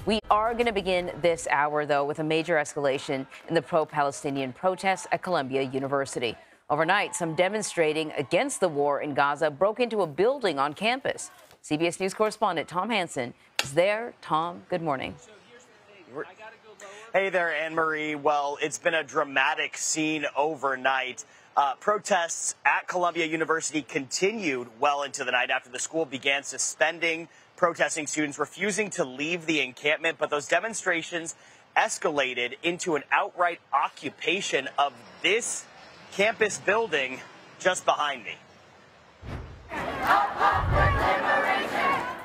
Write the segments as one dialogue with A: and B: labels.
A: We are going to begin this hour, though, with a major escalation in the pro-Palestinian protests at Columbia University. Overnight, some demonstrating against the war in Gaza broke into a building on campus. CBS News correspondent Tom Hanson is there. Tom, good morning.
B: Hey there, Anne-Marie. Well, it's been a dramatic scene overnight. Protests at Columbia University continued well into the night after the school began suspending protesting students refusing to leave the encampment. But those demonstrations escalated into an outright occupation of this campus building just behind me.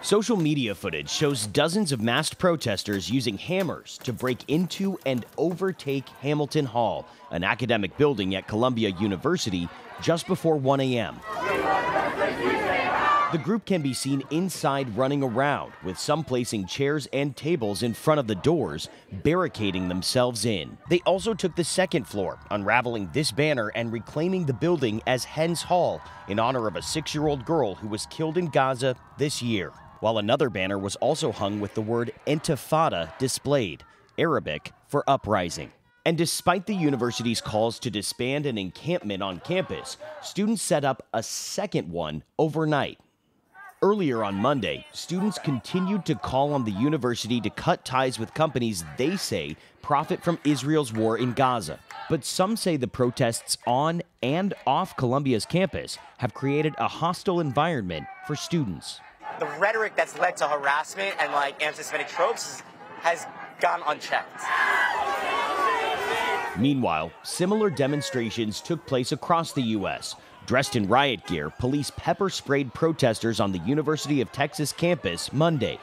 C: Social media footage shows dozens of masked protesters using hammers to break into and overtake Hamilton Hall, an academic building at Columbia University, just before 1 a.m. The group can be seen inside running around, with some placing chairs and tables in front of the doors, barricading themselves in. They also took the second floor, unraveling this banner and reclaiming the building as Hens Hall in honor of a 6-year-old girl who was killed in Gaza this year. While another banner was also hung with the word Intifada displayed, Arabic for uprising. And despite the university's calls to disband an encampment on campus, students set up a second one overnight. Earlier on Monday, students continued to call on the university to cut ties with companies they say profit from Israel's war in Gaza. But some say the protests on and off Columbia's campus have created a hostile environment for students.
D: The rhetoric that's led to harassment and anti-Semitic tropes has gone unchecked.
C: Meanwhile, similar demonstrations took place across the U.S. Dressed in riot gear, police pepper-sprayed protesters on the University of Texas campus Monday.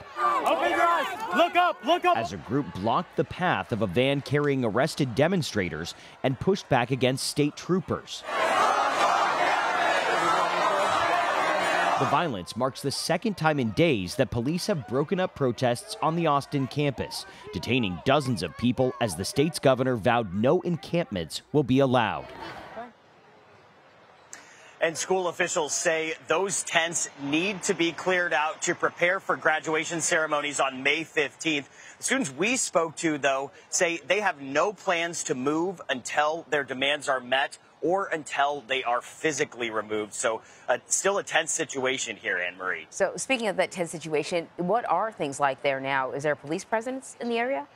E: Open your eyes! Look up! Look up!
C: As a group blocked the path of a van carrying arrested demonstrators and pushed back against state troopers. The violence marks the second time in days that police have broken up protests on the Austin campus, detaining dozens of people as the state's governor vowed no encampments will be allowed.
B: And school officials say those tents need to be cleared out to prepare for graduation ceremonies on May 15th. The students we spoke to, though, say they have no plans to move until their demands are met or until they are physically removed. So still a tense situation here, Anne-Marie.
A: So speaking of that tense situation, what are things like there now? Is there a police presence in the area?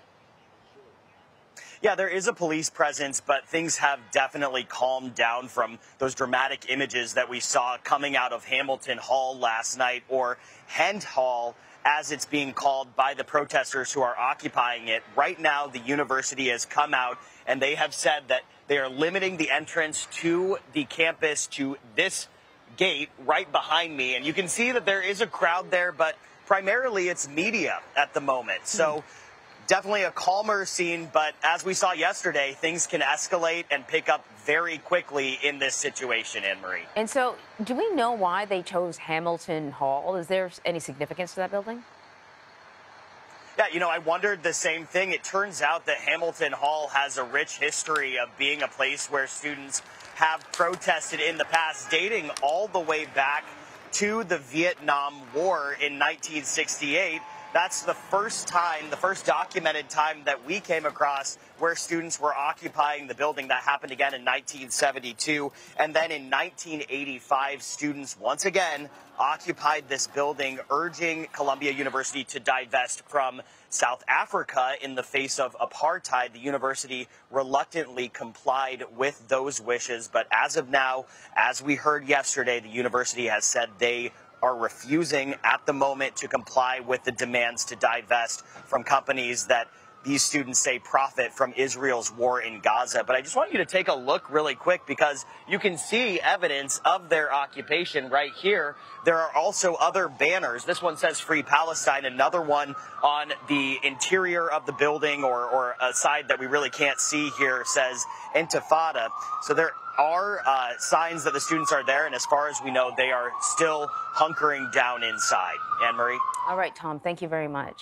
B: Yeah, there is a police presence, but things have definitely calmed down from those dramatic images that we saw coming out of Hamilton Hall last night, or Hens Hall, as it's being called by the protesters who are occupying it. Right now, the university has come out and they have said that they are limiting the entrance to the campus to this gate right behind me. And you can see that there is a crowd there, but primarily it's media at the moment. So definitely a calmer scene, but as we saw yesterday, things can escalate and pick up very quickly in this situation, Anne-Marie.
A: And so, do we know why they chose Hamilton Hall? Is there any significance to that building?
B: Yeah, you know, I wondered the same thing. It turns out that Hamilton Hall has a rich history of being a place where students have protested in the past, dating all the way back to the Vietnam War in 1968. That's the first time, the first documented time that we came across where students were occupying the building. That happened again in 1972. And then in 1985, students once again occupied this building, urging Columbia University to divest from South Africa in the face of apartheid. The university reluctantly complied with those wishes. But as of now, as we heard yesterday, the university has said they are refusing at the moment to comply with the demands to divest from companies that these students say profit from Israel's war in Gaza. But I just want you to take a look really quick because you can see evidence of their occupation right here. There are also other banners. This one says Free Palestine, another one on the interior of the building or a side that we really can't see here says Intifada. So there are signs that the students are there, and as far as we know, they are still hunkering down inside. Anne-Marie?
A: All right, Tom, thank you very much.